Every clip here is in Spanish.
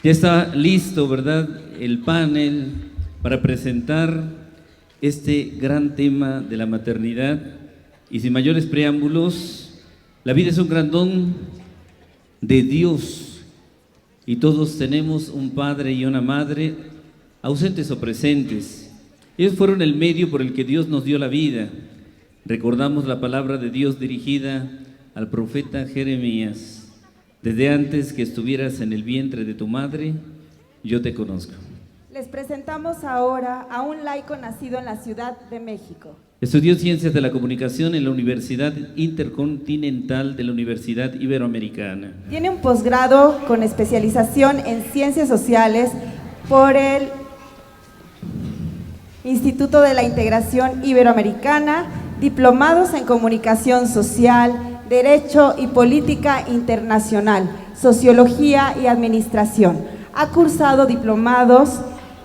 Ya está listo, ¿verdad?, el panel para presentar este gran tema de la maternidad. Y sin mayores preámbulos, la vida es un gran don de Dios y todos tenemos un padre y una madre, ausentes o presentes. Ellos fueron el medio por el que Dios nos dio la vida. Recordamos la palabra de Dios dirigida al profeta Jeremías: desde antes que estuvieras en el vientre de tu madre, yo te conozco. Les presentamos ahora a un laico nacido en la Ciudad de México. Estudió Ciencias de la Comunicación en la Universidad Intercontinental de la Universidad Iberoamericana. Tiene un posgrado con especialización en Ciencias Sociales por el Instituto de la Integración Iberoamericana, diplomados en Comunicación Social, Derecho y Política Internacional, Sociología y Administración. Ha cursado diplomados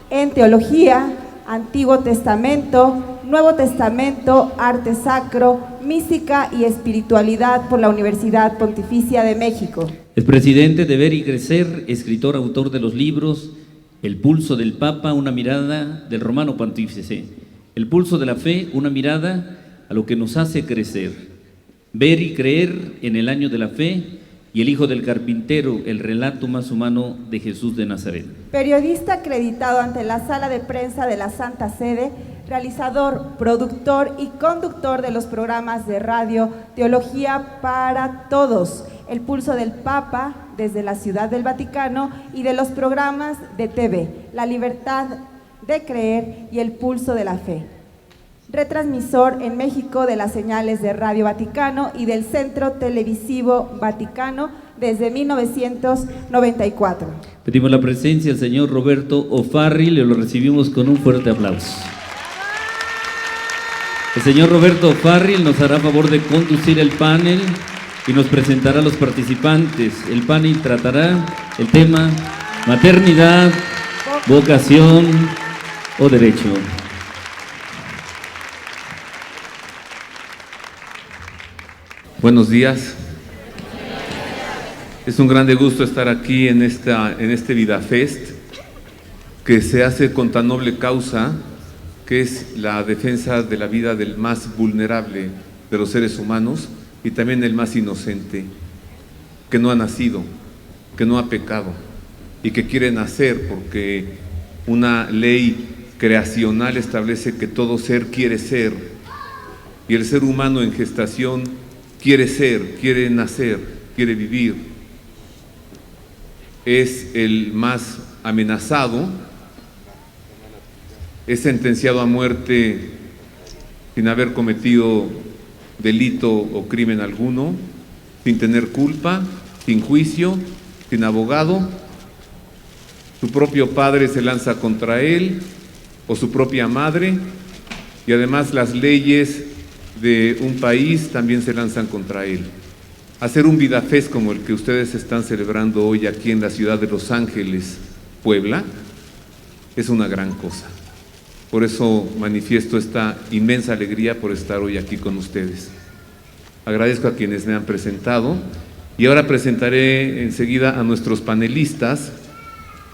en Teología, Antiguo Testamento, Nuevo Testamento, Arte Sacro, Mística y Espiritualidad por la Universidad Pontificia de México. Es presidente de Ver y Crecer, escritor, autor de los libros El Pulso del Papa, una mirada del Romano Pontífice; El Pulso de la Fe, una mirada a lo que nos hace crecer; Ver y Creer en el Año de la Fe; y El Hijo del Carpintero, el relato más humano de Jesús de Nazaret. Periodista acreditado ante la Sala de Prensa de la Santa Sede, realizador, productor y conductor de los programas de radio Teología para Todos, El Pulso del Papa desde la Ciudad del Vaticano, y de los programas de TV La Libertad de Creer y El Pulso de la Fe. Retransmisor en México de las señales de Radio Vaticano y del Centro Televisivo Vaticano desde 1994. Pedimos la presencia del señor Roberto O'Farrill y lo recibimos con un fuerte aplauso. El señor Roberto O'Farrill nos hará favor de conducir el panel y nos presentará a los participantes. El panel tratará el tema maternidad, vocación o derecho. Buenos días. Es un grande gusto estar aquí en este VidaFest, que se hace con tan noble causa, que es la defensa de la vida del más vulnerable de los seres humanos y también el más inocente, que no ha nacido, que no ha pecado y que quiere nacer, porque una ley creacional establece que todo ser quiere ser, y el ser humano en gestación quiere ser, quiere nacer, quiere vivir. Es el más amenazado, es sentenciado a muerte sin haber cometido delito o crimen alguno, sin tener culpa, sin juicio, sin abogado. Su propio padre se lanza contra él, o su propia madre, y además las leyes de un país también se lanzan contra él. Hacer un VidaFest como el que ustedes están celebrando hoy aquí en la ciudad de Los Ángeles, Puebla, es una gran cosa. Por eso manifiesto esta inmensa alegría por estar hoy aquí con ustedes. Agradezco a quienes me han presentado y ahora presentaré enseguida a nuestros panelistas.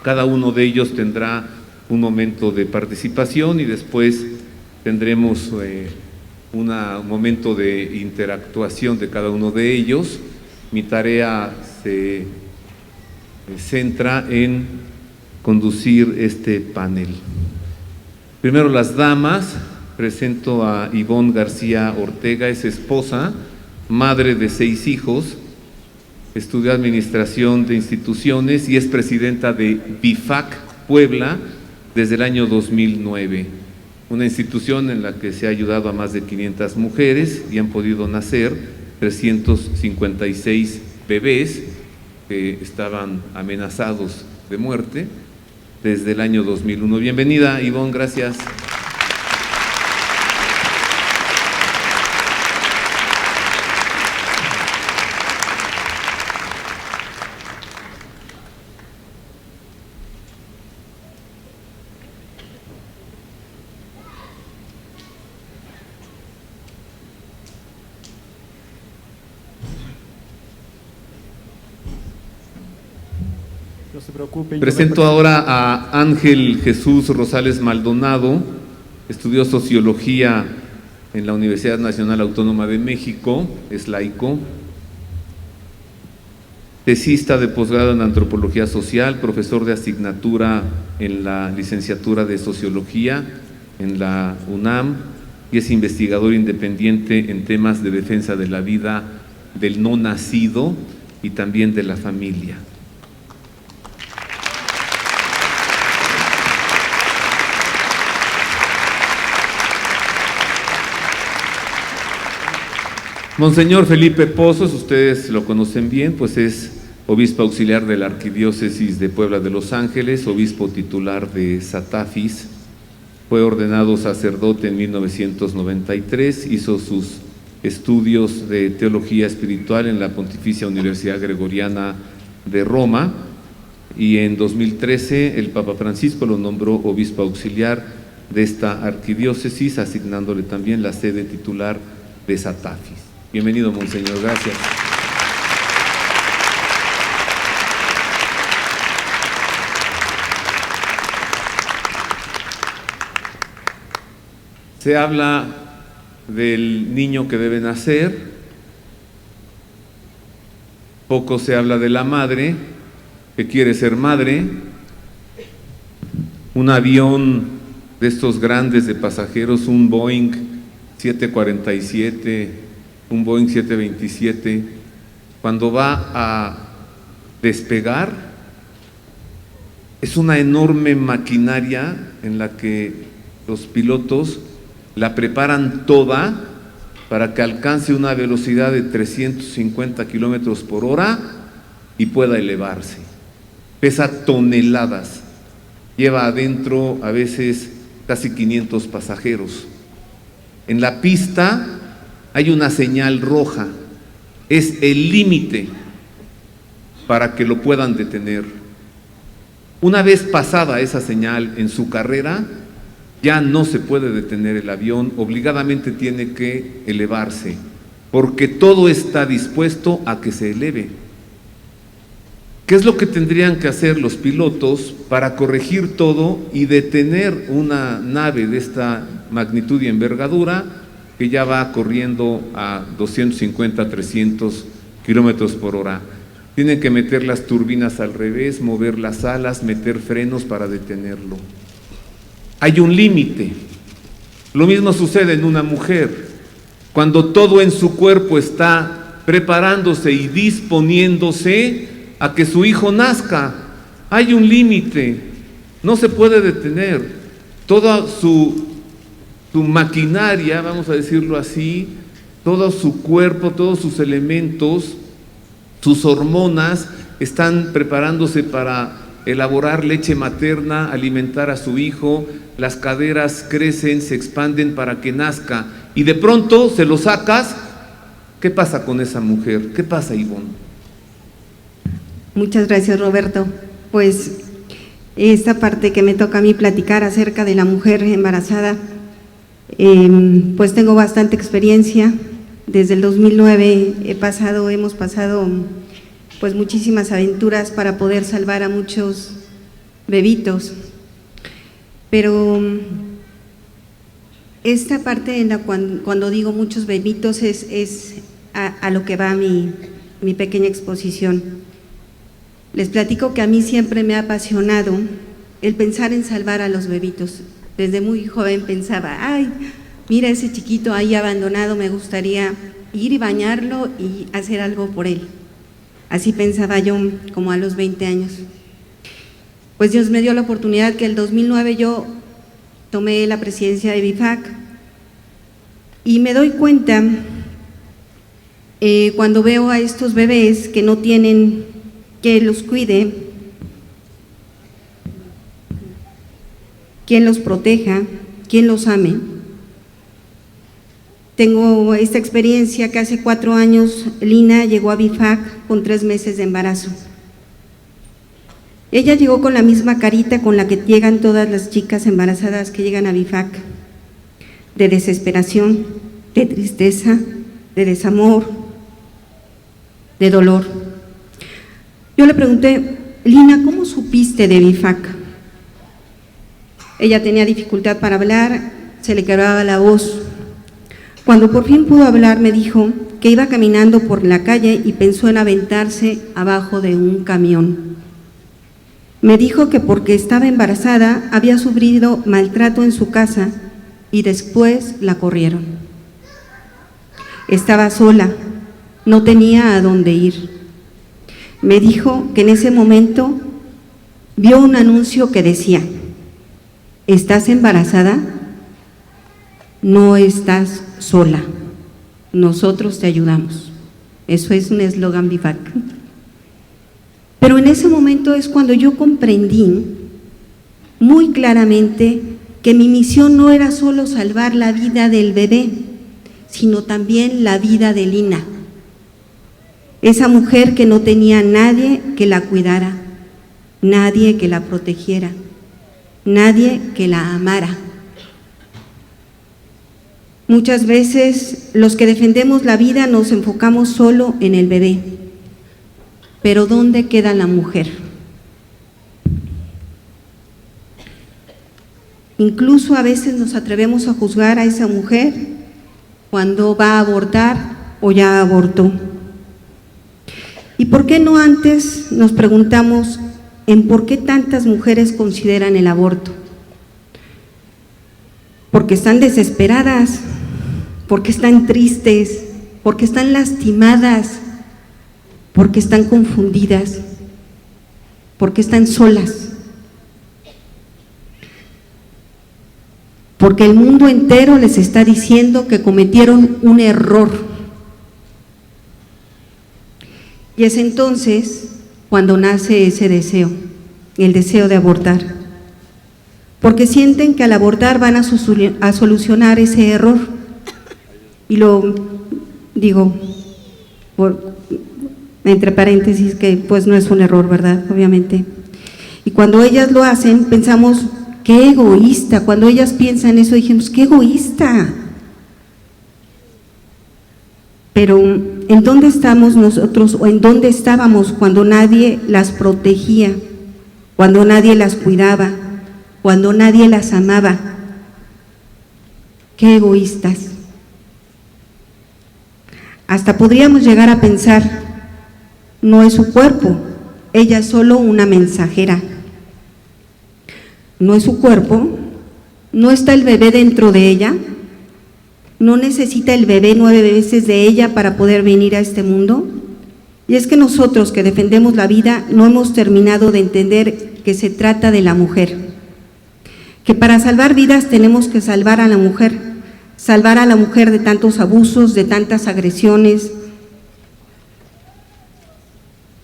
Cada uno de ellos tendrá un momento de participación y después tendremos un momento de interactuación de cada uno de ellos. Mi tarea se centra en conducir este panel. Primero las damas. Presento a Ivonne García Ortega, es esposa, madre de 6 hijos, estudió Administración de Instituciones y es presidenta de BIFAC Puebla desde el año 2009. Una institución en la que se ha ayudado a más de 500 mujeres y han podido nacer 356 bebés que estaban amenazados de muerte desde el año 2001. Bienvenida, Ivonne, gracias. No se preocupen. Presento ahora a Ángel Jesús Rosales Maldonado, estudió Sociología en la Universidad Nacional Autónoma de México, es laico, tesista de posgrado en Antropología Social, profesor de asignatura en la licenciatura de Sociología en la UNAM y es investigador independiente en temas de defensa de la vida del no nacido y también de la familia. Monseñor Felipe Pozos, ustedes lo conocen bien, pues es obispo auxiliar de la Arquidiócesis de Puebla de Los Ángeles, obispo titular de Satafis, fue ordenado sacerdote en 1993, hizo sus estudios de teología espiritual en la Pontificia Universidad Gregoriana de Roma y en 2013 el Papa Francisco lo nombró obispo auxiliar de esta arquidiócesis, asignándole también la sede titular de Satafis. Bienvenido, Monseñor, gracias. Se habla del niño que debe nacer, poco se habla de la madre que quiere ser madre. Un avión de estos grandes de pasajeros, un Boeing 747, un Boeing 727, cuando va a despegar, es una enorme maquinaria en la que los pilotos la preparan toda para que alcance una velocidad de 350 kilómetros por hora y pueda elevarse. Pesa toneladas, lleva adentro a veces casi 500 pasajeros. En la pista hay una señal roja, es el límite para que lo puedan detener. Una vez pasada esa señal en su carrera, ya no se puede detener el avión, obligadamente tiene que elevarse, porque todo está dispuesto a que se eleve. ¿Qué es lo que tendrían que hacer los pilotos para corregir todo y detener una nave de esta magnitud y envergadura que ya va corriendo a 250, 300 kilómetros por hora? Tienen que meter las turbinas al revés, mover las alas, meter frenos para detenerlo. Hay un límite. Lo mismo sucede en una mujer. Cuando todo en su cuerpo está preparándose y disponiéndose a que su hijo nazca, hay un límite, no se puede detener. Toda su maquinaria, vamos a decirlo así, todo su cuerpo, todos sus elementos, sus hormonas están preparándose para elaborar leche materna, alimentar a su hijo, las caderas crecen, se expanden para que nazca, y de pronto se lo sacas. ¿Qué pasa con esa mujer? ¿Qué pasa, Ivonne? Muchas gracias, Roberto. Pues esta parte que me toca a mí platicar acerca de la mujer embarazada, pues tengo bastante experiencia. Desde el 2009 hemos pasado pues muchísimas aventuras para poder salvar a muchos bebitos, pero esta parte en la cuando digo muchos bebitos es a lo que va mi pequeña exposición. Les platico que a mí siempre me ha apasionado el pensar en salvar a los bebitos. Desde muy joven pensaba, ay, mira ese chiquito ahí abandonado, me gustaría ir y bañarlo y hacer algo por él. Así pensaba yo como a los 20 años. Pues Dios me dio la oportunidad que el 2009 yo tomé la presidencia de BIFAC y me doy cuenta cuando veo a estos bebés que no tienen que los cuide, quien los proteja, quien los ame. Tengo esta experiencia que hace 4 años Lina llegó a BIFAC con 3 meses de embarazo. Ella llegó con la misma carita con la que llegan todas las chicas embarazadas que llegan a BIFAC, de desesperación, de tristeza, de desamor, de dolor. Yo le pregunté, Lina, ¿cómo supiste de BIFAC? Ella tenía dificultad para hablar, se le quebraba la voz. Cuando por fin pudo hablar, me dijo que iba caminando por la calle y pensó en aventarse abajo de un camión. Me dijo que porque estaba embarazada había sufrido maltrato en su casa y después la corrieron. Estaba sola, no tenía a dónde ir. Me dijo que en ese momento vio un anuncio que decía: ¿estás embarazada? No estás sola, nosotros te ayudamos. Eso es un eslogan BIFAC. Pero en ese momento es cuando yo comprendí muy claramente que mi misión no era solo salvar la vida del bebé, sino también la vida de Lina, esa mujer que no tenía nadie que la cuidara, nadie que la protegiera, nadie que la amara. Muchas veces los que defendemos la vida nos enfocamos solo en el bebé, pero ¿dónde queda la mujer? Incluso a veces nos atrevemos a juzgar a esa mujer cuando va a abortar o ya abortó. ¿Y por qué no antes nos preguntamos en por qué tantas mujeres consideran el aborto? Porque están desesperadas, porque están tristes, porque están lastimadas, porque están confundidas, porque están solas, porque el mundo entero les está diciendo que cometieron un error. Y es entonces cuando nace ese deseo, el deseo de abortar, porque sienten que al abortar van a solucionar ese error. Y lo digo entre paréntesis que pues no es un error, ¿verdad? Obviamente. Y cuando ellas lo hacen, pensamos, qué egoísta. Cuando ellas piensan eso, dijimos, qué egoísta. Pero ¿en dónde estamos nosotros o en dónde estábamos cuando nadie las protegía, cuando nadie las cuidaba, cuando nadie las amaba? Qué egoístas. Hasta podríamos llegar a pensar, no es su cuerpo, ella es solo una mensajera. No es su cuerpo, no está el bebé dentro de ella, no necesita el bebé 9 veces de ella para poder venir a este mundo. Y es que nosotros que defendemos la vida no hemos terminado de entender que se trata de la mujer, que para salvar vidas tenemos que salvar a la mujer de tantos abusos, de tantas agresiones,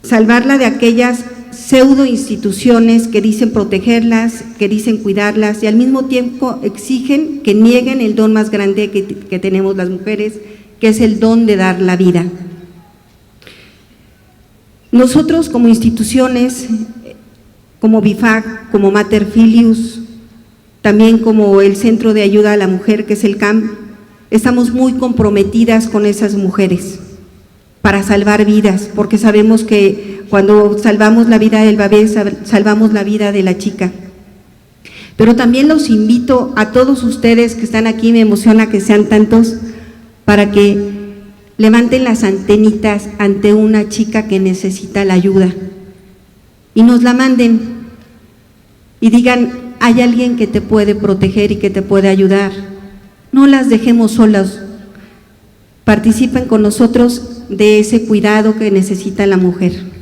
salvarla de aquellas pseudo instituciones que dicen protegerlas, que dicen cuidarlas y al mismo tiempo exigen que nieguen el don más grande que tenemos las mujeres, que es el don de dar la vida. Nosotros como instituciones, como BIFAC, como Mater Filius, también como el Centro de Ayuda a la Mujer, que es el CAM, estamos muy comprometidas con esas mujeres para salvar vidas, porque sabemos que cuando salvamos la vida del bebé, salvamos la vida de la chica. Pero también los invito a todos ustedes que están aquí, me emociona que sean tantos, para que levanten las antenitas ante una chica que necesita la ayuda y nos la manden y digan, hay alguien que te puede proteger y que te puede ayudar. No las dejemos solas, participen con nosotros de ese cuidado que necesita la mujer.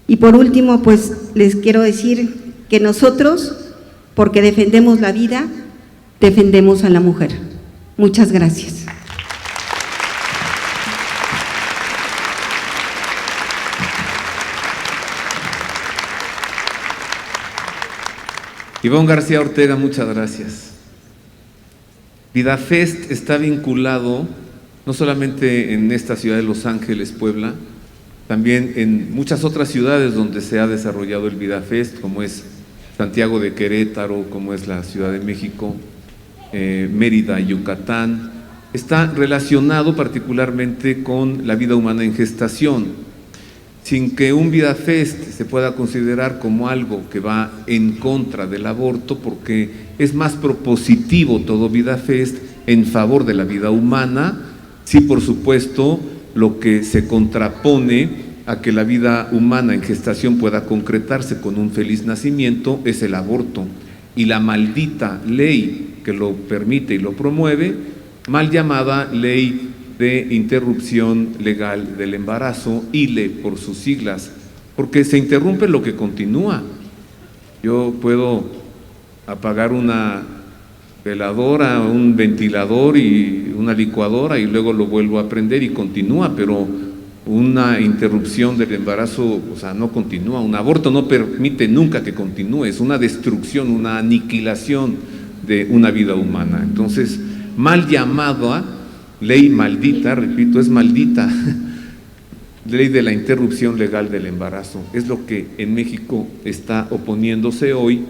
Y por último, pues les quiero decir que nosotros, porque defendemos la vida, defendemos a la mujer. Muchas gracias. Ivonne García Ortega, muchas gracias. VidaFest está vinculado no solamente en esta ciudad de Los Ángeles, Puebla, también en muchas otras ciudades donde se ha desarrollado el VidaFest, como es Santiago de Querétaro, como es la Ciudad de México, Mérida, Yucatán. Está relacionado particularmente con la vida humana en gestación. sin que un VidaFest se pueda considerar como algo que va en contra del aborto, porque es más propositivo todo VidaFest en favor de la vida humana. Sí, por supuesto, lo que se contrapone a que la vida humana en gestación pueda concretarse con un feliz nacimiento es el aborto, y la maldita ley que lo permite y lo promueve, mal llamada Ley de Interrupción Legal del Embarazo, ILE por sus siglas, porque se interrumpe lo que continúa. Yo puedo apagar una veladora, un ventilador y una licuadora y luego lo vuelvo a prender y continúa, pero una interrupción del embarazo, o sea, no continúa. Un aborto no permite nunca que continúe, es una destrucción, una aniquilación de una vida humana. Entonces, mal llamada ley maldita, repito, es maldita, ley de la interrupción legal del embarazo, es lo que en México está oponiéndose hoy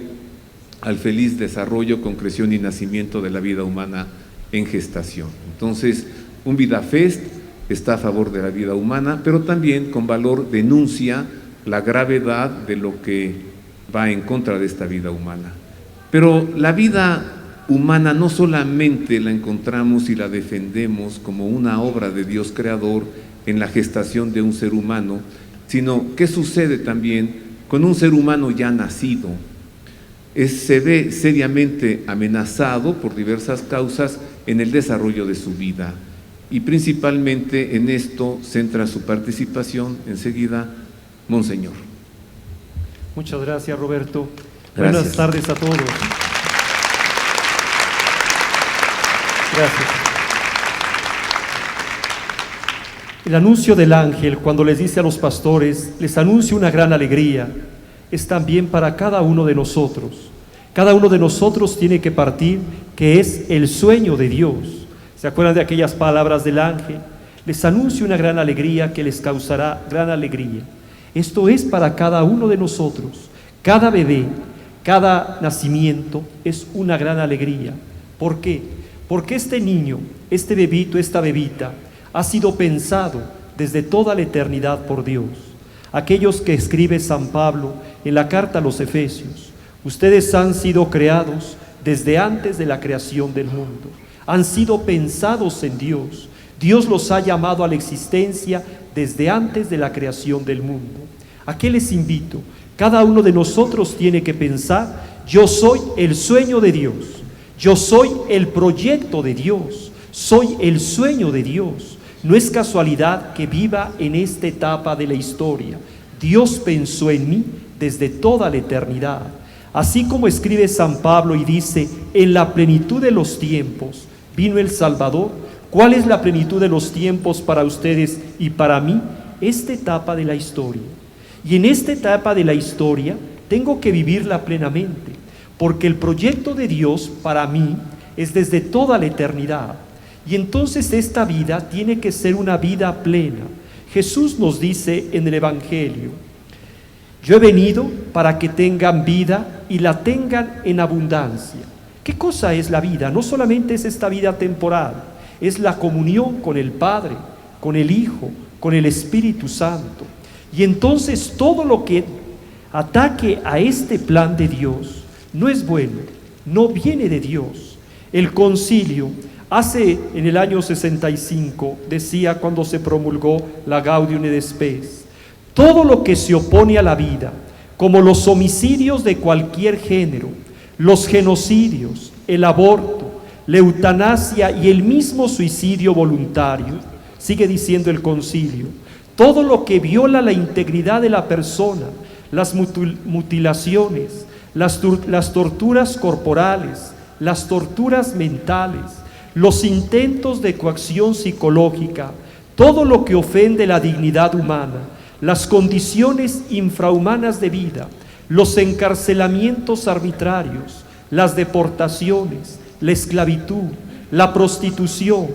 al feliz desarrollo, concreción y nacimiento de la vida humana en gestación. Entonces, un VidaFest está a favor de la vida humana, pero también con valor denuncia la gravedad de lo que va en contra de esta vida humana. Pero la vida humana no solamente la encontramos y la defendemos como una obra de Dios creador en la gestación de un ser humano, sino ¿qué sucede también con un ser humano ya nacido? Se ve seriamente amenazado por diversas causas en el desarrollo de su vida, y principalmente en esto centra su participación enseguida Monseñor. Muchas gracias, Roberto. Gracias. Buenas tardes a todos. Gracias. El anuncio del ángel, cuando les dice a los pastores, les anuncio una gran alegría, es también para cada uno de nosotros. Cada uno de nosotros tiene que partir, que es el sueño de Dios. ¿Se acuerdan de aquellas palabras del ángel? Les anuncio una gran alegría que les causará gran alegría. Esto es para cada uno de nosotros. Cada bebé, cada nacimiento es una gran alegría. ¿Por qué? Porque este niño, este bebito, esta bebita, ha sido pensado desde toda la eternidad por Dios. Aquellos que escribe San Pablo en la carta a los Efesios, ustedes han sido creados desde antes de la creación del mundo. Han sido pensados en Dios. Dios los ha llamado a la existencia desde antes de la creación del mundo. ¿A qué les invito? Cada uno de nosotros tiene que pensar, yo soy el sueño de Dios, yo soy el proyecto de Dios, soy el sueño de Dios. No es casualidad que viva en esta etapa de la historia. Dios pensó en mí desde toda la eternidad. Así como escribe San Pablo y dice, en la plenitud de los tiempos vino el Salvador. ¿Cuál es la plenitud de los tiempos para ustedes y para mí? Esta etapa de la historia. Y en esta etapa de la historia tengo que vivirla plenamente, porque el proyecto de Dios para mí es desde toda la eternidad. Y entonces esta vida tiene que ser una vida plena. Jesús nos dice en el Evangelio, yo he venido para que tengan vida y la tengan en abundancia. ¿Qué cosa es la vida? No solamente es esta vida temporal, es la comunión con el Padre, con el Hijo, con el Espíritu Santo. Y entonces todo lo que ataque a este plan de Dios no es bueno, no viene de Dios. El concilio en el año 65 decía, cuando se promulgó la Gaudium et Spes, todo lo que se opone a la vida, como los homicidios de cualquier género, los genocidios, el aborto, la eutanasia y el mismo suicidio voluntario, sigue diciendo el concilio, todo lo que viola la integridad de la persona, las mutilaciones, las torturas corporales, las torturas mentales, los intentos de coacción psicológica, todo lo que ofende la dignidad humana, las condiciones infrahumanas de vida, los encarcelamientos arbitrarios, las deportaciones, la esclavitud, la prostitución,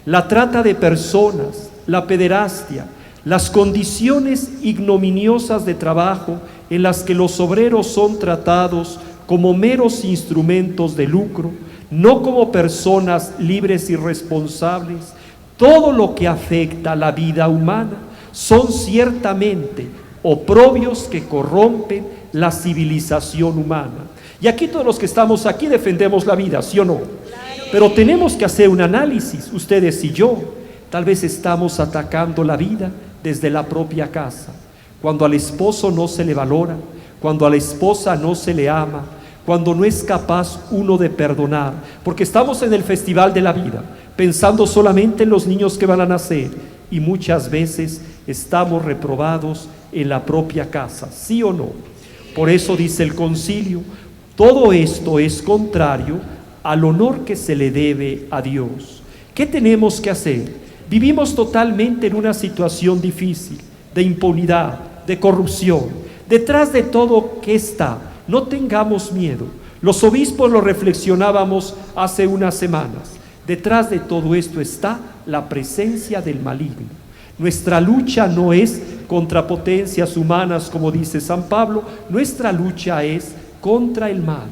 la trata de personas, la pederastia, las condiciones ignominiosas de trabajo en las que los obreros son tratados como meros instrumentos de lucro, no como personas libres y responsables, todo lo que afecta a la vida humana son ciertamente oprobios que corrompen la civilización humana. Y aquí todos los que estamos aquí defendemos la vida, ¿sí o no? Pero tenemos que hacer un análisis, ustedes y yo. Tal vez estamos atacando la vida desde la propia casa, cuando al esposo no se le valora, cuando a la esposa no se le ama, cuando no es capaz uno de perdonar, porque estamos en el festival de la vida, pensando solamente en los niños que van a nacer, y muchas veces estamos reprobados en la propia casa, ¿sí o no? Por eso dice el concilio, todo esto es contrario al honor que se le debe a Dios. ¿Qué tenemos que hacer? Vivimos totalmente en una situación difícil, de impunidad, de corrupción. Detrás de todo, ¿qué está? No tengamos miedo. Los obispos lo reflexionábamos hace unas semanas. Detrás de todo esto está la presencia del maligno. Nuestra lucha no es contra potencias humanas, como dice San Pablo, nuestra lucha es contra el mal.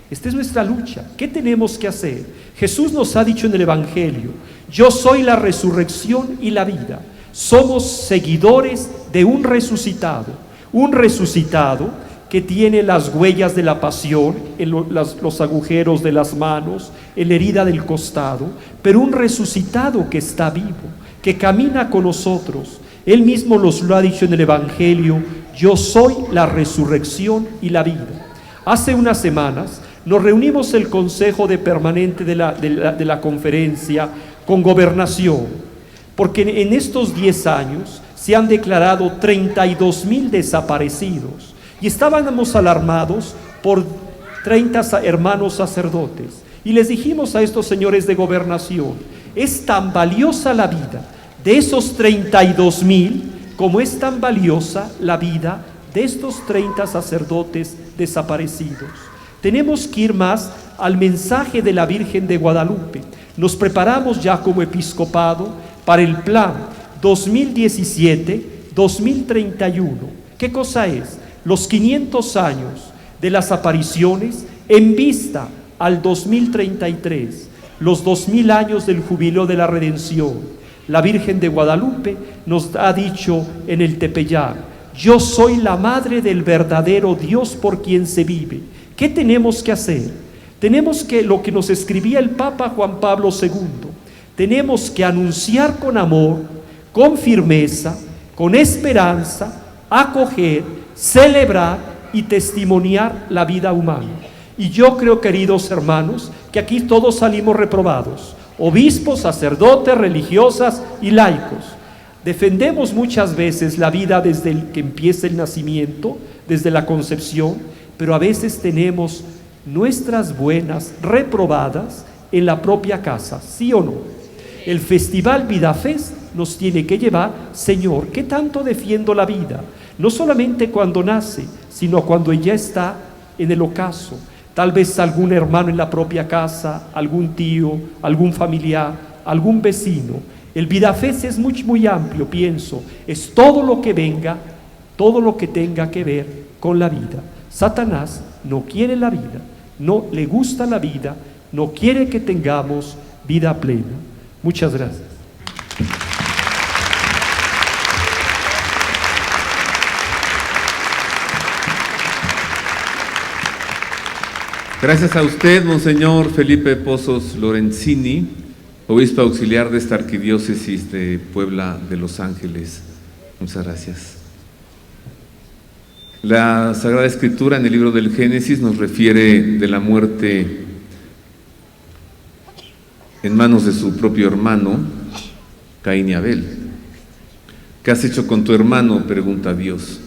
Esta es nuestra lucha. ¿Qué tenemos que hacer? Jesús nos ha dicho en el Evangelio, yo soy la resurrección y la vida. Somos seguidores de un resucitado que tiene las huellas de la pasión, en los agujeros de las manos, en la herida del costado, pero un resucitado que está vivo, que camina con nosotros. Él mismo nos lo ha dicho en el Evangelio, yo soy la resurrección y la vida. Hace unas semanas nos reunimos el Consejo de Permanente de la Conferencia con Gobernación, porque en estos 10 años se han declarado 32,000 desaparecidos y estábamos alarmados por 30 hermanos sacerdotes y les dijimos a estos señores de Gobernación, es tan valiosa la vida de esos 32,000 como es tan valiosa la vida de estos 30 sacerdotes desaparecidos. Tenemos que ir más al mensaje de la Virgen de Guadalupe. Nos preparamos ya como episcopado para el plan 2017-2031. ¿Qué cosa es? Los 500 años de las apariciones en vista al 2033, los 2000 años del jubileo de la redención. La Virgen de Guadalupe nos ha dicho en el Tepeyac, yo soy la madre del verdadero Dios por quien se vive. ¿Qué tenemos que hacer? Tenemos que, lo que nos escribía el Papa Juan Pablo II, tenemos que anunciar con amor, con firmeza, con esperanza, acoger, celebrar y testimoniar la vida humana. Y yo creo, queridos hermanos, que aquí todos salimos reprobados, obispos, sacerdotes, religiosas y laicos. Defendemos muchas veces la vida desde el que empieza el nacimiento, desde la concepción, pero a veces tenemos nuestras buenas reprobadas en la propia casa, ¿sí o no? El Festival VidaFest nos tiene que llevar, Señor, ¿qué tanto defiendo la vida? No solamente cuando nace, sino cuando ya está en el ocaso. Tal vez algún hermano en la propia casa, algún tío, algún familiar, algún vecino. El VidaFest es muy amplio, pienso. Es todo lo que venga, todo lo que tenga que ver con la vida. Satanás no quiere la vida, no le gusta la vida, no quiere que tengamos vida plena. Muchas gracias. Gracias a usted, Monseñor Felipe Pozos Lorenzini, obispo auxiliar de esta arquidiócesis de Puebla de Los Ángeles. Muchas gracias. La Sagrada Escritura en el libro del Génesis nos refiere de la muerte en manos de su propio hermano, Caín y Abel. ¿Qué has hecho con tu hermano?, pregunta Dios.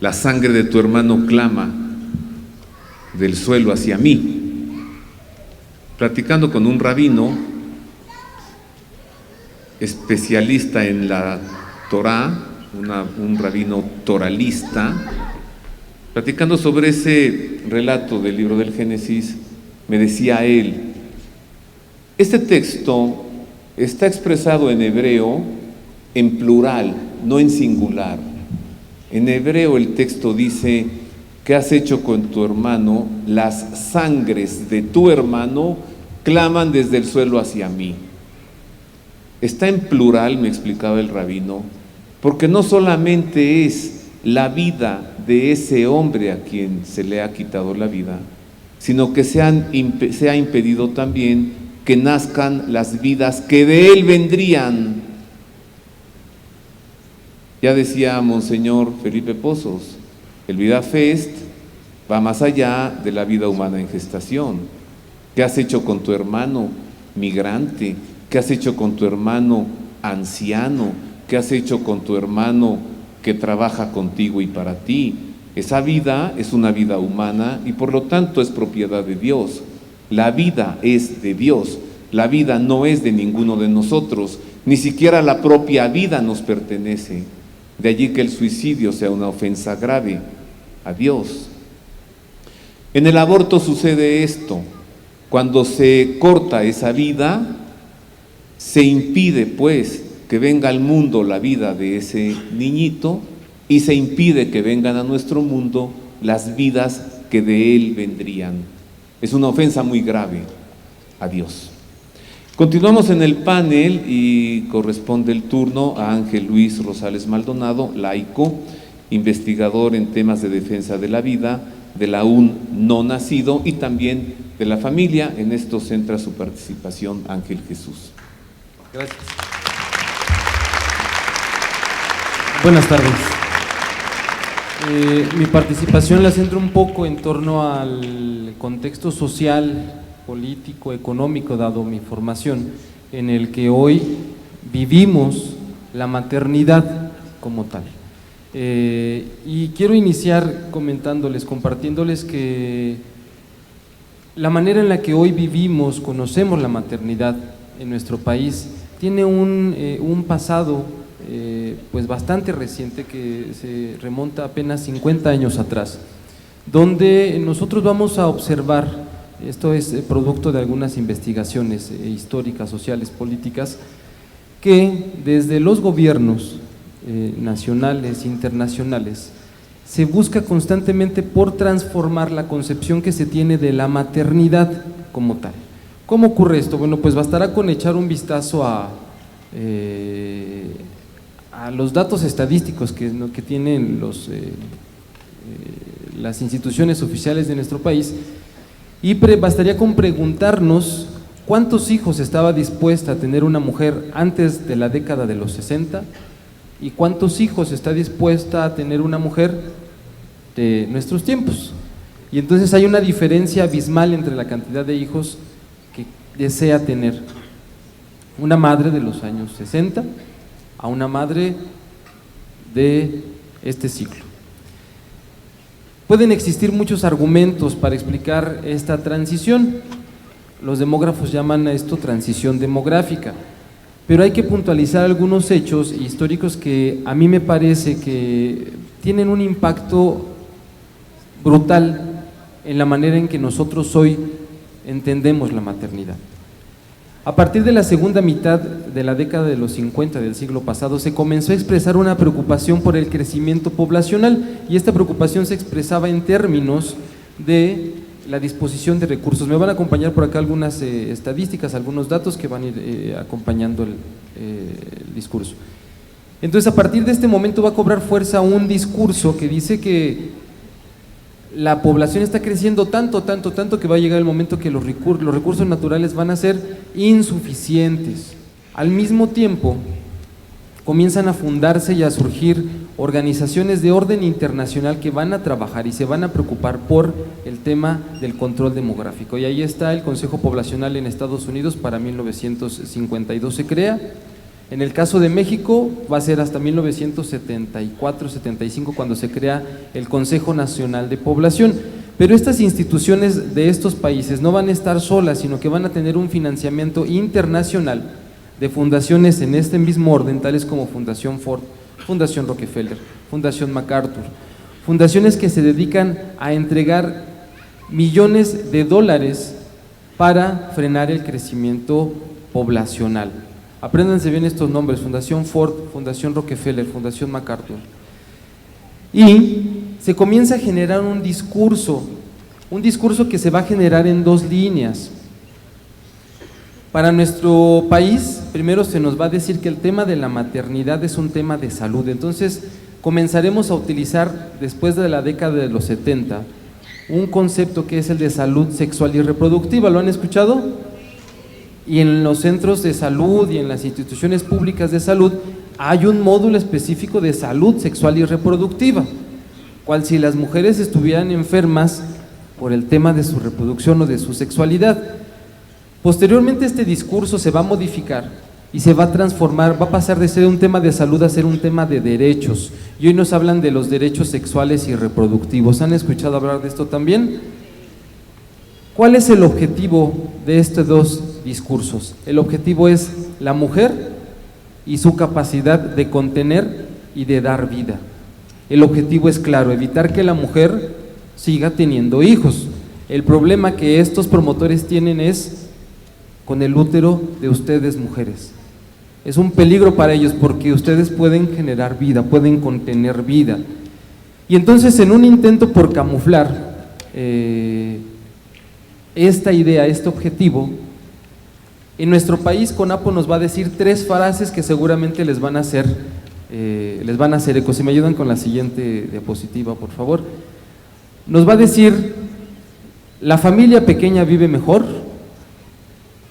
La sangre de tu hermano clama del suelo hacia mí. Platicando con un rabino, especialista en la Torá, un rabino toralista, platicando sobre ese relato del libro del Génesis, me decía él, este texto está expresado en hebreo en plural, no en singular. En hebreo el texto dice, ¿qué has hecho con tu hermano? Las sangres de tu hermano claman desde el suelo hacia mí. Está en plural, me explicaba el rabino, porque no solamente es la vida de ese hombre a quien se le ha quitado la vida, sino que se ha impedido también que nazcan las vidas que de él vendrían. Ya decía Monseñor Felipe Pozos, el Vida Fest va más allá de la vida humana en gestación. ¿Qué has hecho con tu hermano migrante? ¿Qué has hecho con tu hermano anciano? ¿Qué has hecho con tu hermano que trabaja contigo y para ti? Esa vida es una vida humana y por lo tanto es propiedad de Dios. La vida es de Dios, la vida no es de ninguno de nosotros, ni siquiera la propia vida nos pertenece. De allí que el suicidio sea una ofensa grave a Dios. En el aborto sucede esto: cuando se corta esa vida, se impide pues que venga al mundo la vida de ese niñito y se impide que vengan a nuestro mundo las vidas que de él vendrían. Es una ofensa muy grave a Dios. Continuamos en el panel y corresponde el turno a Ángel Luis Rosales Maldonado, laico, investigador en temas de defensa de la vida, del aún no nacido y también de la familia. En esto centra su participación Ángel Jesús. Gracias. Buenas tardes. Mi participación la centro un poco en torno al contexto social, político, económico, dado mi formación, en el que hoy vivimos la maternidad como tal. Y quiero iniciar compartiéndoles que la manera en la que hoy vivimos, conocemos la maternidad en nuestro país, tiene un pasado pues bastante reciente, que se remonta apenas 50 años atrás, donde nosotros vamos a observar, esto es producto de algunas investigaciones históricas, sociales, políticas, que desde los gobiernos nacionales, internacionales, se busca constantemente por transformar la concepción que se tiene de la maternidad como tal. ¿Cómo ocurre esto? Bueno, pues bastará con echar un vistazo a los datos estadísticos que tienen las instituciones oficiales de nuestro país, y bastaría con preguntarnos cuántos hijos estaba dispuesta a tener una mujer antes de la década de los 60 y cuántos hijos está dispuesta a tener una mujer de nuestros tiempos. Y entonces hay una diferencia abismal entre la cantidad de hijos que desea tener una madre de los años 60 a una madre de este siglo. Pueden existir muchos argumentos para explicar esta transición. Los demógrafos llaman a esto transición demográfica, pero hay que puntualizar algunos hechos históricos que a mí me parece que tienen un impacto brutal en la manera en que nosotros hoy entendemos la maternidad. A partir de la segunda mitad de la década de los 50 del siglo pasado, se comenzó a expresar una preocupación por el crecimiento poblacional, y esta preocupación se expresaba en términos de la disposición de recursos. Me van a acompañar por acá algunas estadísticas, algunos datos que van a ir acompañando el discurso. Entonces, a partir de este momento va a cobrar fuerza un discurso que dice que la población está creciendo tanto que va a llegar el momento que los recursos naturales van a ser insuficientes. Al mismo tiempo, comienzan a fundarse y a surgir organizaciones de orden internacional que van a trabajar y se van a preocupar por el tema del control demográfico. Y ahí está el Consejo Poblacional en Estados Unidos, para 1952 se crea. En el caso de México va a ser hasta 1974-75 cuando se crea el Consejo Nacional de Población. Pero estas instituciones de estos países no van a estar solas, sino que van a tener un financiamiento internacional de fundaciones en este mismo orden, tales como Fundación Ford, Fundación Rockefeller, Fundación MacArthur, fundaciones que se dedican a entregar millones de dólares para frenar el crecimiento poblacional. Apréndanse bien estos nombres: Fundación Ford, Fundación Rockefeller, Fundación MacArthur. Y se comienza a generar un discurso que se va a generar en dos líneas. Para nuestro país, primero se nos va a decir que el tema de la maternidad es un tema de salud. Entonces, comenzaremos a utilizar, después de la década de los 70, un concepto que es el de salud sexual y reproductiva. ¿Lo han escuchado? Y en los centros de salud y en las instituciones públicas de salud hay un módulo específico de salud sexual y reproductiva, cual si las mujeres estuvieran enfermas por el tema de su reproducción o de su sexualidad. Posteriormente este discurso se va a modificar y se va a transformar, va a pasar de ser un tema de salud a ser un tema de derechos, y hoy nos hablan de los derechos sexuales y reproductivos. ¿Han escuchado hablar de esto también? ¿Cuál es el objetivo de estos dos discursos? El objetivo es la mujer y su capacidad de contener y de dar vida. El objetivo es claro, evitar que la mujer siga teniendo hijos. El problema que estos promotores tienen es con el útero de ustedes, mujeres. Es un peligro para ellos porque ustedes pueden generar vida, pueden contener vida. Y entonces, en un intento por camuflar esta idea, este objetivo, en nuestro país CONAPO nos va a decir 3 frases que seguramente les van a hacer eco. Si me ayudan con la siguiente diapositiva, por favor. Nos va a decir: la familia pequeña vive mejor.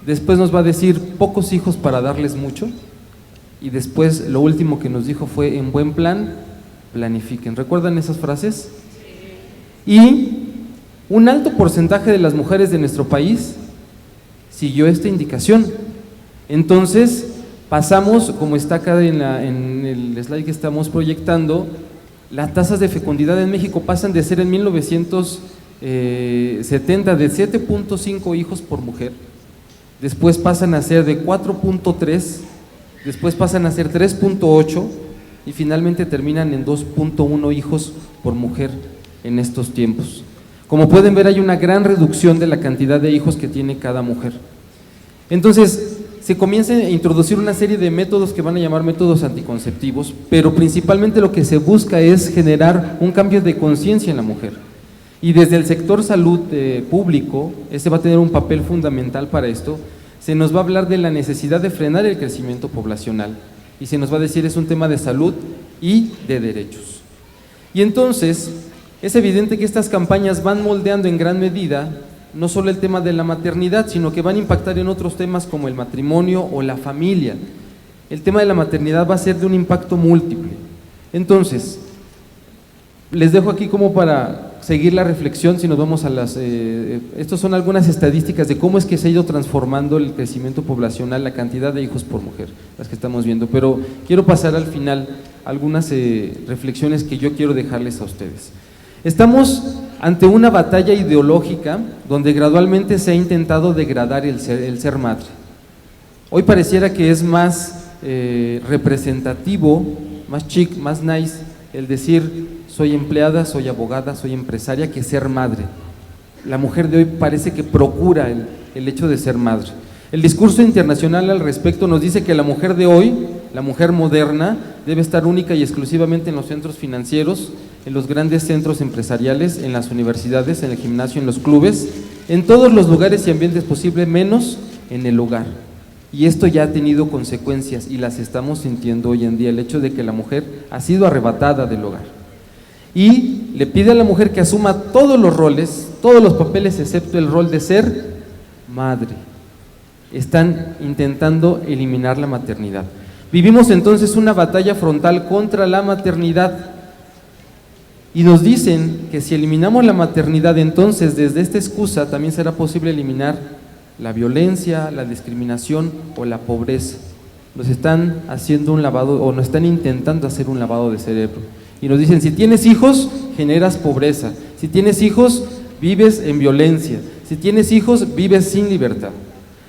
Después nos va a decir: pocos hijos para darles mucho. Y después lo último que nos dijo fue: en buen plan, planifiquen. ¿Recuerdan esas frases? Y un alto porcentaje de las mujeres de nuestro país siguió esta indicación. Entonces pasamos, como está acá en el slide que estamos proyectando, las tasas de fecundidad en México pasan de ser en 1970 de 7.5 hijos por mujer, después pasan a ser de 4.3, después pasan a ser 3.8 y finalmente terminan en 2.1 hijos por mujer en estos tiempos. Como pueden ver, hay una gran reducción de la cantidad de hijos que tiene cada mujer. Entonces, se comienza a introducir una serie de métodos que van a llamar métodos anticonceptivos, pero principalmente lo que se busca es generar un cambio de conciencia en la mujer. Y desde el sector salud público, ese va a tener un papel fundamental para esto. Se nos va a hablar de la necesidad de frenar el crecimiento poblacional y se nos va a decir es un tema de salud y de derechos. Y entonces es evidente que estas campañas van moldeando en gran medida no solo el tema de la maternidad, sino que van a impactar en otros temas como el matrimonio o la familia. El tema de la maternidad va a ser de un impacto múltiple. Entonces, les dejo aquí como para seguir la reflexión, si nos vamos a las… estas son algunas estadísticas de cómo es que se ha ido transformando el crecimiento poblacional, la cantidad de hijos por mujer, las que estamos viendo, pero quiero pasar al final algunas reflexiones que yo quiero dejarles a ustedes. Estamos ante una batalla ideológica donde gradualmente se ha intentado degradar el ser madre. Hoy pareciera que es más representativo, más chic, más nice el decir soy empleada, soy abogada, soy empresaria, que ser madre. La mujer de hoy parece que procura el hecho de ser madre. El discurso internacional al respecto nos dice que la mujer de hoy, la mujer moderna, debe estar única y exclusivamente en los centros financieros, en los grandes centros empresariales, en las universidades, en el gimnasio, en los clubes, en todos los lugares y ambientes posibles, menos en el hogar. Y esto ya ha tenido consecuencias y las estamos sintiendo hoy en día, el hecho de que la mujer ha sido arrebatada del hogar. Y le pide a la mujer que asuma todos los roles, todos los papeles, excepto el rol de ser madre. Están intentando eliminar la maternidad. Vivimos entonces una batalla frontal contra la maternidad. Y nos dicen que si eliminamos la maternidad, entonces desde esta excusa también será posible eliminar la violencia, la discriminación o la pobreza. Nos están haciendo un lavado, o nos están intentando hacer un lavado de cerebro. Y nos dicen, si tienes hijos, generas pobreza. Si tienes hijos, vives en violencia. Si tienes hijos, vives sin libertad.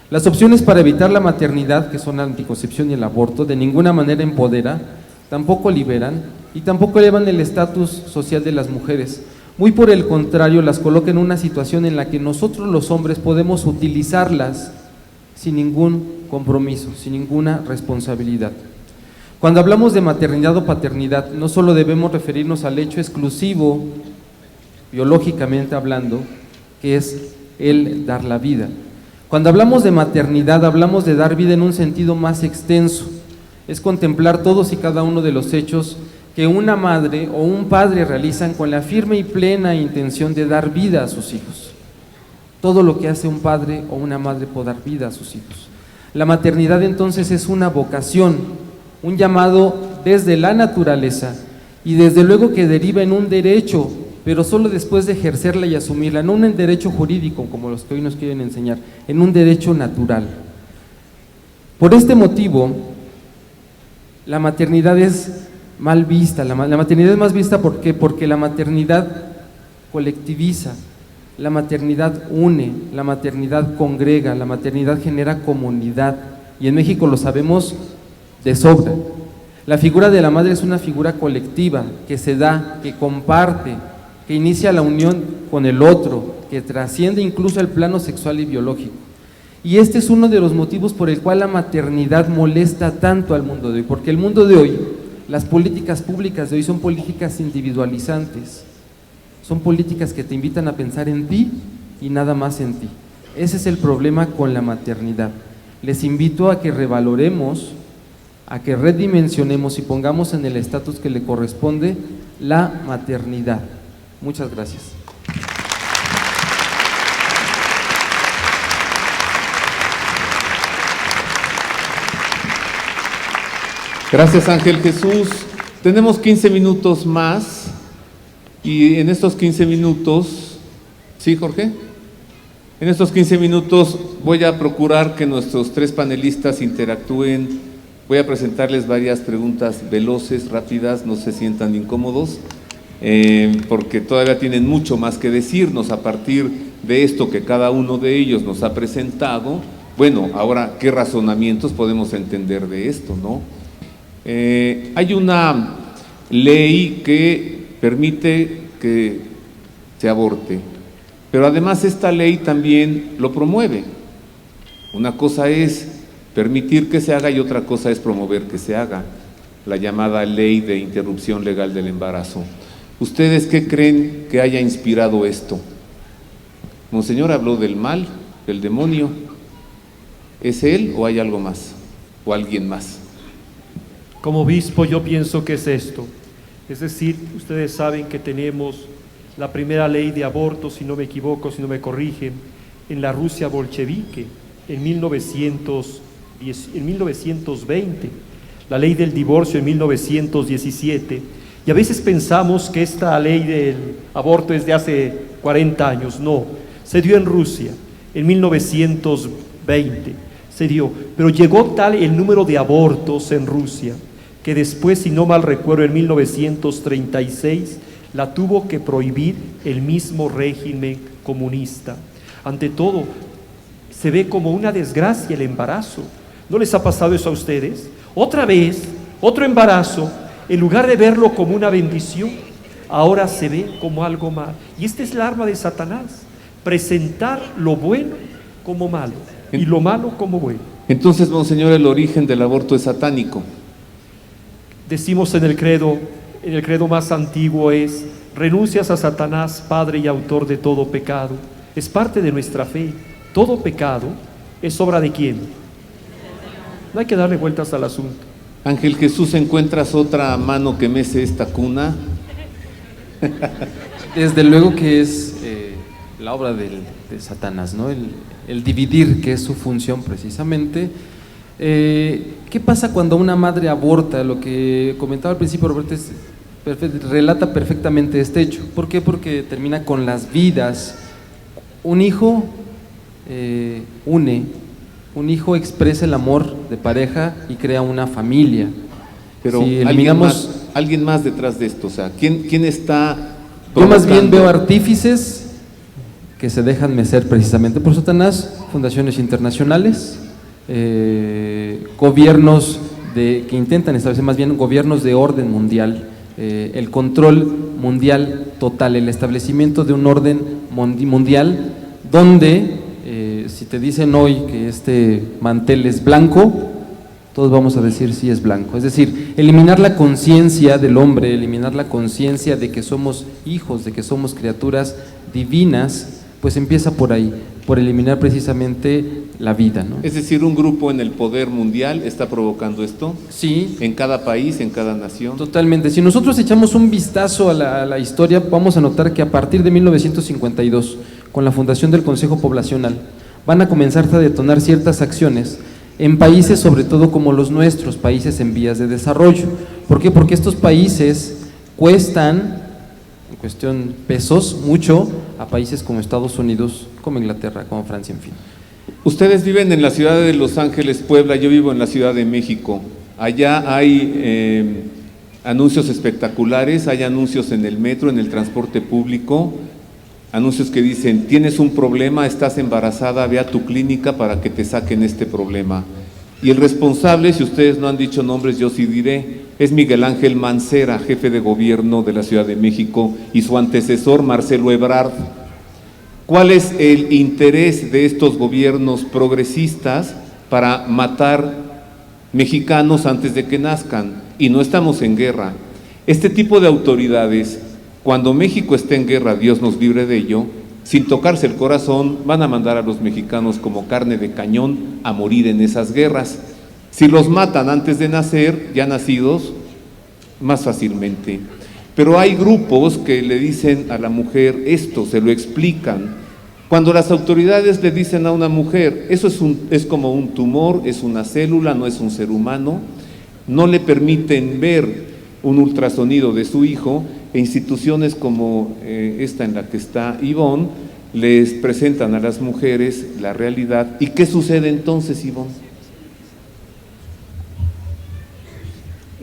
Las opciones para evitar la maternidad, que son la anticoncepción y el aborto, de ninguna manera empodera, tampoco liberan y tampoco elevan el estatus social de las mujeres. Muy por el contrario, las coloca en una situación en la que nosotros los hombres podemos utilizarlas sin ningún compromiso, sin ninguna responsabilidad. Cuando hablamos de maternidad o paternidad, no solo debemos referirnos al hecho exclusivo, biológicamente hablando, que es el dar la vida. Cuando hablamos de maternidad, hablamos de dar vida en un sentido más extenso. Es contemplar todos y cada uno de los hechos que una madre o un padre realizan con la firme y plena intención de dar vida a sus hijos. Todo lo que hace un padre o una madre por dar vida a sus hijos. La maternidad entonces es una vocación, un llamado desde la naturaleza y desde luego que deriva en un derecho, pero solo después de ejercerla y asumirla, no en derecho jurídico como los que hoy nos quieren enseñar, en un derecho natural. Por este motivo, la maternidad es mal vista. La maternidad es más vista ¿por qué? Porque la maternidad colectiviza, la maternidad une, la maternidad congrega, la maternidad genera comunidad, y en México lo sabemos de sobra. La figura de la madre es una figura colectiva que se da, que comparte, que inicia la unión con el otro, que trasciende incluso el plano sexual y biológico. Y este es uno de los motivos por el cual la maternidad molesta tanto al mundo de hoy, porque el mundo de hoy, las políticas públicas de hoy son políticas individualizantes, son políticas que te invitan a pensar en ti y nada más en ti. Ese es el problema con la maternidad. Les invito a que revaloremos, a que redimensionemos y pongamos en el estatus que le corresponde la maternidad. Muchas gracias. Gracias, Ángel Jesús. Tenemos 15 minutos más y en estos 15 minutos, ¿sí, Jorge? En estos 15 minutos voy a procurar que nuestros tres panelistas interactúen. Voy a presentarles varias preguntas veloces, rápidas, no se sientan incómodos, porque todavía tienen mucho más que decirnos a partir de esto que cada uno de ellos nos ha presentado. Bueno, ahora, ¿qué razonamientos podemos entender de esto, no? Hay una ley que permite que se aborte, pero además esta ley también lo promueve. Una cosa es permitir que se haga y otra cosa es promover que se haga, la llamada ley de interrupción legal del embarazo. ¿Ustedes qué creen que haya inspirado esto? Monseñor habló del mal, del demonio. ¿Es él o hay algo más? ¿O alguien más? Como obispo yo pienso que es esto, es decir, ustedes saben que tenemos la primera ley de aborto, si no me equivoco, si no me corrigen, en la Rusia bolchevique, en 1920, la ley del divorcio en 1917, y a veces pensamos que esta ley del aborto es de hace 40 años, no, se dio en Rusia, en 1920 se dio, pero llegó tal el número de abortos en Rusia, que después, si no mal recuerdo, en 1936, la tuvo que prohibir el mismo régimen comunista. Ante todo, se ve como una desgracia el embarazo. ¿No les ha pasado eso a ustedes? Otra vez, otro embarazo, en lugar de verlo como una bendición, ahora se ve como algo malo. Y esta es la arma de Satanás, presentar lo bueno como malo y lo malo como bueno. Entonces, Monseñor, el origen del aborto es satánico. Decimos en el credo más antiguo es: renuncias a Satanás, padre y autor de todo pecado. Es parte de nuestra fe. Todo pecado es obra de ¿quién? No hay que darle vueltas al asunto. Ángel Jesús, ¿encuentras otra mano que mece esta cuna? Desde luego que es la obra de Satanás, ¿no? El dividir, que es su función precisamente. ¿Qué pasa cuando una madre aborta? Lo que comentaba al principio Roberto relata perfectamente este hecho. ¿Por qué? Porque termina con las vidas. Un hijo une, un hijo expresa el amor de pareja y crea una familia. Pero si alguien más detrás de esto, o sea, ¿quién está provocando? Yo más bien veo artífices que se dejan mecer precisamente por Satanás, fundaciones internacionales, gobiernos que intentan establecer más bien gobiernos de orden mundial, el control mundial total, el establecimiento de un orden mundial donde si te dicen hoy que este mantel es blanco, todos vamos a decir sí es blanco. Es decir, eliminar la conciencia del hombre, eliminar la conciencia de que somos hijos, de que somos criaturas divinas, pues empieza por ahí, por eliminar precisamente la vida, ¿no? Es decir, un grupo en el poder mundial está provocando esto, Sí, en cada país, en cada nación. totalmente. Si nosotros echamos un vistazo a la historia, vamos a notar que a partir de 1952, con la fundación del Consejo Poblacional, van a comenzar a detonar ciertas acciones en países, sobre todo como los nuestros, países en vías de desarrollo. ¿Por qué? Porque estos países cuestan, en cuestión pesos, mucho a países como Estados Unidos, como Inglaterra, como Francia, en fin. Ustedes viven en la ciudad de Los Ángeles, Puebla, yo vivo en la Ciudad de México. Allá hay anuncios espectaculares, hay anuncios en el metro, en el transporte público, anuncios que dicen, tienes un problema, estás embarazada, ve a tu clínica para que te saquen este problema. Y el responsable, si ustedes no han dicho nombres, yo sí diré, es Miguel Ángel Mancera, jefe de gobierno de la Ciudad de México, y su antecesor, Marcelo Ebrard. ¿Cuál es el interés de estos gobiernos progresistas para matar mexicanos antes de que nazcan? Y no estamos en guerra. Este tipo de autoridades, cuando México esté en guerra, Dios nos libre de ello, sin tocarse el corazón, van a mandar a los mexicanos como carne de cañón a morir en esas guerras. Si los matan antes de nacer, ya nacidos, más fácilmente. Pero hay grupos que le dicen a la mujer esto, se lo explican. Cuando las autoridades le dicen a una mujer, eso es como un tumor, es una célula, no es un ser humano, no le permiten ver un ultrasonido de su hijo, e instituciones como esta en la que está Ivonne, les presentan a las mujeres la realidad. ¿Y qué sucede entonces, Ivonne?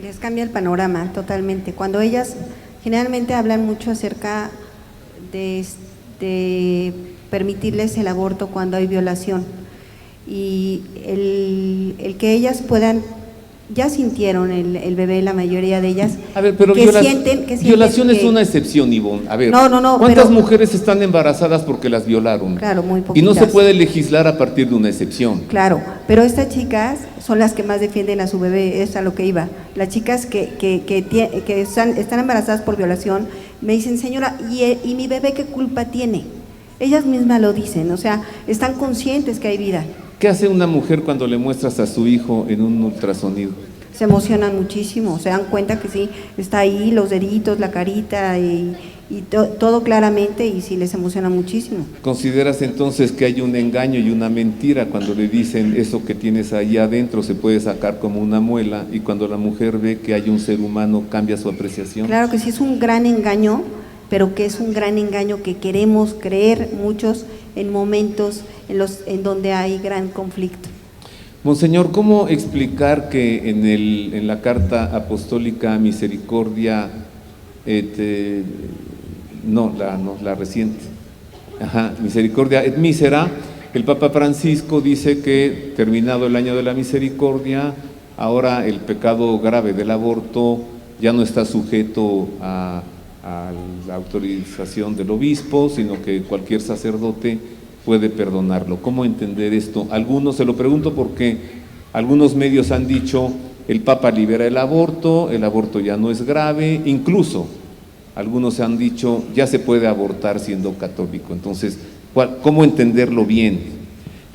Les cambia el panorama totalmente. Cuando ellas generalmente hablan mucho acerca de permitirles el aborto cuando hay violación, y el que ellas puedan, ya sintieron el bebé, la mayoría de ellas. A ver, pero violación es una excepción, Ivonne. A ver, no, ¿cuántas mujeres están embarazadas porque las violaron? Claro, muy poquitas. Y no se puede legislar a partir de una excepción. Claro, pero estas chicas son las que más defienden a su bebé, es a lo que iba. Las chicas que están embarazadas por violación me dicen, señora, ¿y mi bebé qué culpa tiene? Ellas mismas lo dicen, o sea, están conscientes que hay vida. ¿Qué hace una mujer cuando le muestras a su hijo en un ultrasonido? Se emocionan muchísimo, se dan cuenta que sí, está ahí, los deditos, la carita y todo claramente, y sí les emociona muchísimo. ¿Consideras entonces que hay un engaño y una mentira cuando le dicen eso que tienes ahí adentro se puede sacar como una muela, y cuando la mujer ve que hay un ser humano cambia su apreciación? Claro que sí, es un gran engaño, pero que es un gran engaño que queremos creer muchos en momentos en donde hay gran conflicto. Monseñor, ¿cómo explicar que en la carta apostólica Misericordia, la reciente, Misericordia et Misera, el Papa Francisco dice que terminado el año de la misericordia, ahora el pecado grave del aborto ya no está sujeto a la autorización del obispo, sino que cualquier sacerdote puede perdonarlo? ¿Cómo entender esto? Algunos, se lo pregunto porque algunos medios han dicho, el Papa libera el aborto ya no es grave, incluso algunos han dicho, ya se puede abortar siendo católico. Entonces, ¿cómo entenderlo bien?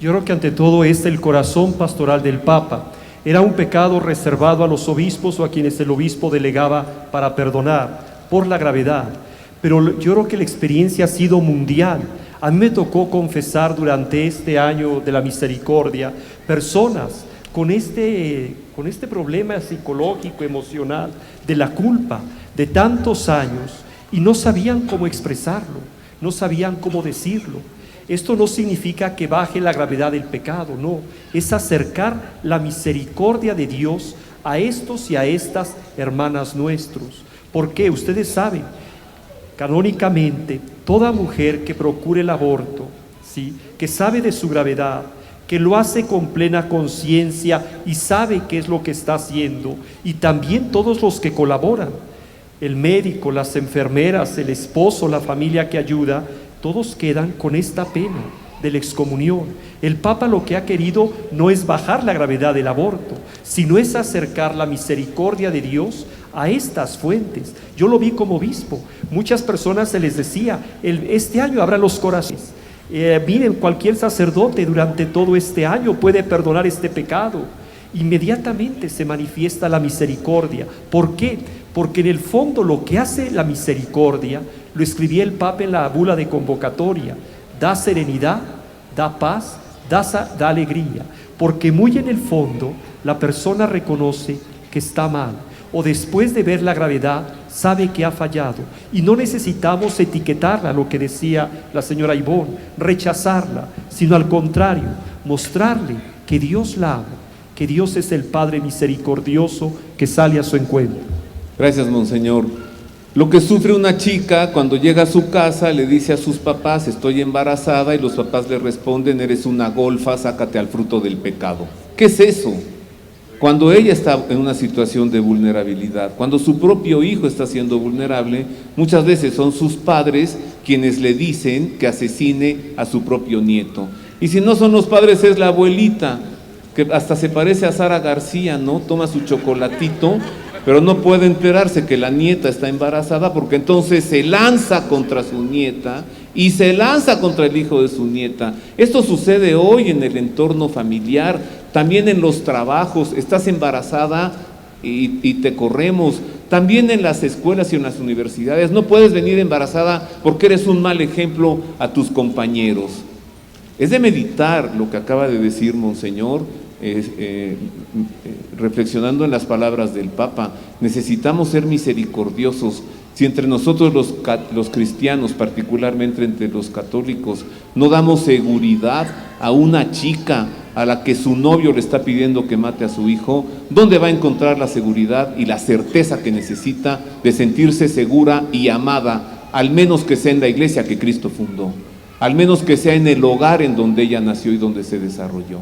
Yo creo que ante todo es el corazón pastoral del Papa. Era un pecado reservado a los obispos o a quienes el obispo delegaba para perdonar, por la gravedad. Pero yo creo que la experiencia ha sido mundial. A mí me tocó confesar durante este año de la misericordia personas con este problema psicológico, emocional, de la culpa de tantos años, y no sabían cómo expresarlo, no sabían cómo decirlo. Esto no significa que baje la gravedad del pecado, no, es acercar la misericordia de Dios a estos y a estas hermanas nuestros. Porque ustedes saben, canónicamente, toda mujer que procure el aborto, ¿sí?, que sabe de su gravedad, que lo hace con plena conciencia y sabe qué es lo que está haciendo, y también todos los que colaboran, el médico, las enfermeras, el esposo, la familia que ayuda, todos quedan con esta pena de la excomunión. El Papa lo que ha querido no es bajar la gravedad del aborto, sino es acercar la misericordia de Dios a estas fuentes. Yo lo vi como obispo, muchas personas se les decía, este año abran los corazones, Miren, cualquier sacerdote durante todo este año puede perdonar este pecado. Inmediatamente se manifiesta la misericordia. ¿Por qué? Porque en el fondo lo que hace la misericordia, lo escribía el Papa en la bula de convocatoria, da serenidad, da paz, da alegría, porque muy en el fondo la persona reconoce que está mal, o después de ver la gravedad sabe que ha fallado, y no necesitamos etiquetarla, lo que decía la señora Ivonne, rechazarla, sino al contrario, mostrarle que Dios la ama, que Dios es el Padre misericordioso que sale a su encuentro. Gracias, monseñor. Lo que sufre una chica cuando llega a su casa, le dice a sus papás, estoy embarazada, y los papás le responden, eres una golfa, sácate al fruto del pecado. ¿Qué es eso? Cuando ella está en una situación de vulnerabilidad, cuando su propio hijo está siendo vulnerable, muchas veces son sus padres quienes le dicen que asesine a su propio nieto. Y si no son los padres, es la abuelita, que hasta se parece a Sara García, ¿no? Toma su chocolatito, pero no puede enterarse que la nieta está embarazada, porque entonces se lanza contra su nieta y se lanza contra el hijo de su nieta. Esto sucede hoy en el entorno familiar, también en los trabajos. Estás embarazada y te corremos. También en las escuelas y en las universidades. No puedes venir embarazada porque eres un mal ejemplo a tus compañeros. Es de meditar lo que acaba de decir monseñor, reflexionando en las palabras del Papa. Necesitamos ser misericordiosos. Si entre nosotros los cristianos, particularmente entre los católicos, no damos seguridad a una chica a la que su novio le está pidiendo que mate a su hijo, ¿dónde va a encontrar la seguridad y la certeza que necesita de sentirse segura y amada, al menos que sea en la iglesia que Cristo fundó, al menos que sea en el hogar en donde ella nació y donde se desarrolló?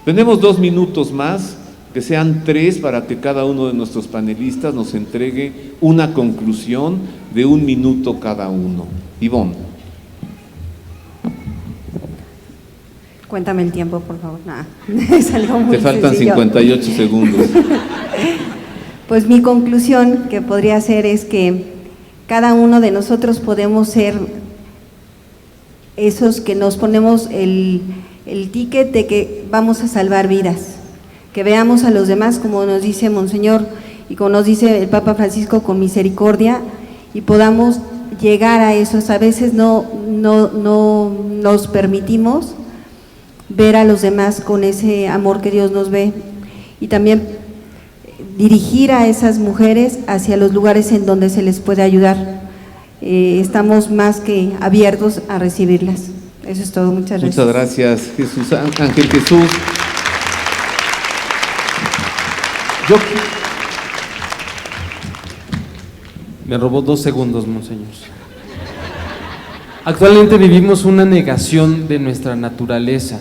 Tenemos 2 minutos más, que sean 3, para que cada uno de nuestros panelistas nos entregue una conclusión de 1 minuto cada uno. Ivonne. Cuéntame el tiempo, por favor. Es algo muy Te faltan sencillo. 58 segundos. Pues mi conclusión que podría ser es que cada uno de nosotros podemos ser esos que nos ponemos el ticket de que vamos a salvar vidas, que veamos a los demás como nos dice monseñor y como nos dice el Papa Francisco, con misericordia, y podamos llegar a eso. A veces no nos permitimos ver a los demás con ese amor que Dios nos ve, y también dirigir a esas mujeres hacia los lugares en donde se les puede ayudar. Estamos más que abiertos a recibirlas. Eso es todo, muchas gracias. Muchas gracias, Jesús. Ángel Jesús. Me robó 2 segundos, monseñor. Actualmente vivimos una negación de nuestra naturaleza.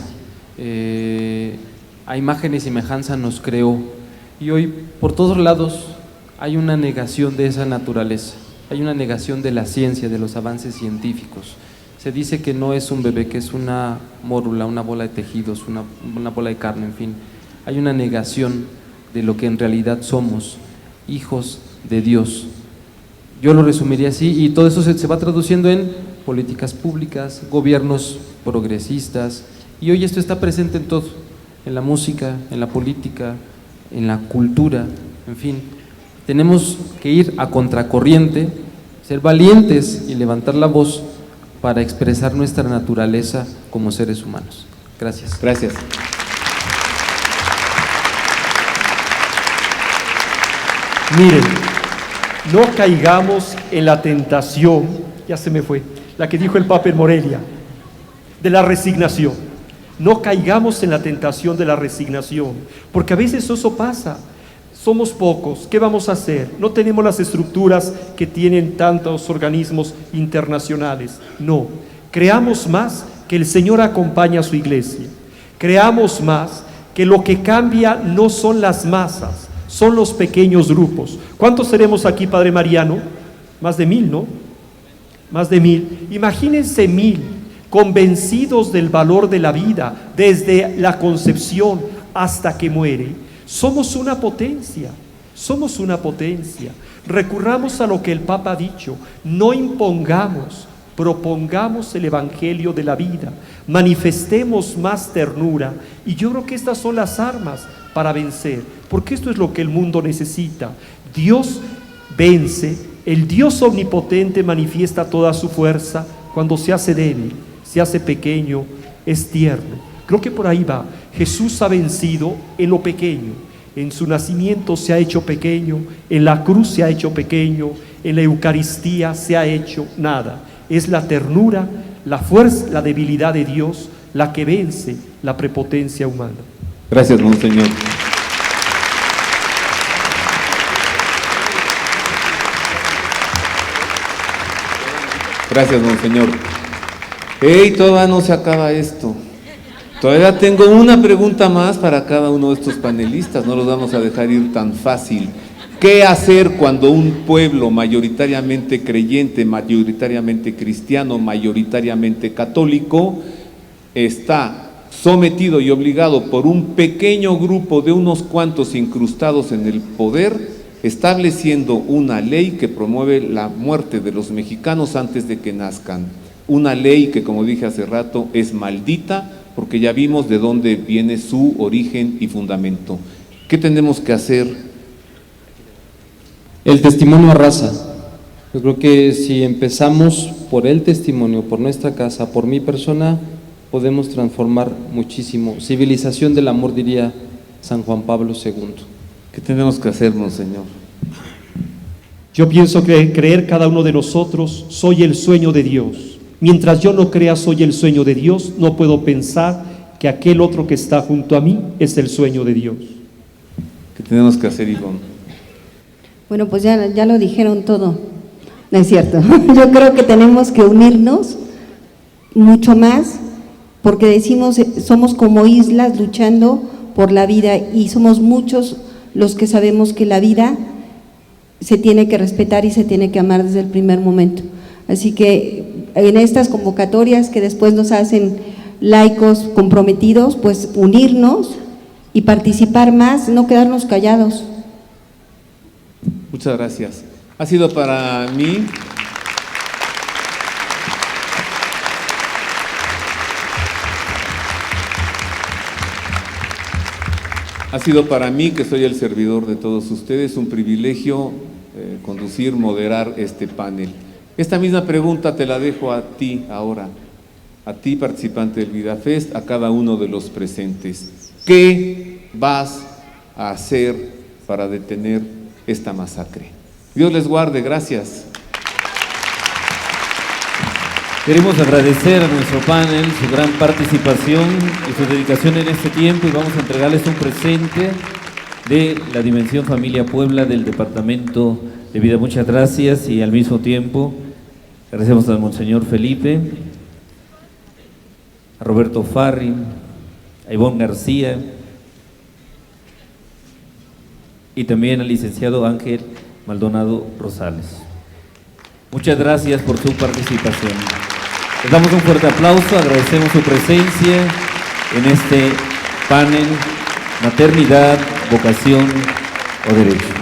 A imagen y semejanza nos creó, y hoy por todos lados hay una negación de esa naturaleza, hay una negación de la ciencia, de los avances científicos. Se dice que no es un bebé, que es una mórula, una bola de tejidos, una bola de carne, en fin. Hay una negación de lo que en realidad somos, hijos de Dios. Yo lo resumiría así, y todo eso se va traduciendo en políticas públicas, gobiernos progresistas, y hoy esto está presente en todo, en la música, en la política, en la cultura, en fin. Tenemos que ir a contracorriente, ser valientes y levantar la voz para expresar nuestra naturaleza como seres humanos. Gracias. Gracias. Miren, no caigamos en la tentación, ya se me fue, la que dijo el Papa en Morelia, de la resignación. No caigamos en la tentación de la resignación, porque a veces eso pasa. Somos pocos, ¿qué vamos a hacer? No tenemos las estructuras que tienen tantos organismos internacionales. No, creamos más que el Señor acompaña a su iglesia. Creamos más que lo que cambia no son las masas, son los pequeños grupos. ¿Cuántos seremos aquí, Padre Mariano? Más de 1000, ¿no? Más de 1000. Imagínense 1000 convencidos del valor de la vida desde la concepción hasta que muere. Somos una potencia, somos una potencia. Recurramos a lo que el Papa ha dicho: no impongamos, propongamos el Evangelio de la vida, manifestemos más ternura, y yo creo que estas son las armas para vencer, porque esto es lo que el mundo necesita. Dios vence, el Dios omnipotente manifiesta toda su fuerza cuando se hace débil, se hace pequeño, es tierno. Creo que por ahí va. Jesús ha vencido en lo pequeño, en su nacimiento se ha hecho pequeño, en la cruz se ha hecho pequeño, en la Eucaristía se ha hecho nada. Es la ternura, la fuerza, la debilidad de Dios la que vence la prepotencia humana. Gracias, Monseñor. Gracias, Monseñor. ¡Ey! Todavía no se acaba esto. Todavía tengo una pregunta más para cada uno de estos panelistas, no los vamos a dejar ir tan fácil. ¿Qué hacer cuando un pueblo mayoritariamente creyente, mayoritariamente cristiano, mayoritariamente católico, está sometido y obligado por un pequeño grupo de unos cuantos incrustados en el poder, estableciendo una ley que promueve la muerte de los mexicanos antes de que nazcan? Una ley que, como dije hace rato, es maldita, porque ya vimos de dónde viene su origen y fundamento. ¿Qué tenemos que hacer? El testimonio arrasa. Yo creo que si empezamos por el testimonio, por nuestra casa, por mi persona, podemos transformar muchísimo. Civilización del amor, diría San Juan Pablo II. ¿Qué tenemos que hacer, Monseñor? Yo pienso que creer cada uno de nosotros, soy el sueño de Dios. Mientras yo no crea soy el sueño de Dios, no puedo pensar que aquel otro que está junto a mí es el sueño de Dios. ¿Qué tenemos que hacer, Ivonne? Bueno, pues ya lo dijeron todo, no es cierto. Yo creo que tenemos que unirnos mucho más, porque decimos, somos como islas luchando por la vida, y somos muchos los que sabemos que la vida se tiene que respetar y se tiene que amar desde el primer momento. Así que en estas convocatorias que después nos hacen laicos comprometidos, pues unirnos y participar más, no quedarnos callados. Muchas gracias. Ha sido para mí que soy el servidor de todos ustedes, un privilegio conducir, moderar este panel. Esta misma pregunta te la dejo a ti ahora, a ti, participante del VidaFest, a cada uno de los presentes. ¿Qué vas a hacer para detener esta masacre? Dios les guarde, gracias. Queremos agradecer a nuestro panel su gran participación y su dedicación en este tiempo, y vamos a entregarles un presente de la Dimensión Familia Puebla del Departamento de Vida. Muchas gracias, y al mismo tiempo agradecemos al Monseñor Felipe, a Roberto Farri, a Ivonne García, y también al licenciado Ángel Maldonado Rosales. Muchas gracias por su participación. Les damos un fuerte aplauso, agradecemos su presencia en este panel Maternidad, Vocación o Derecho.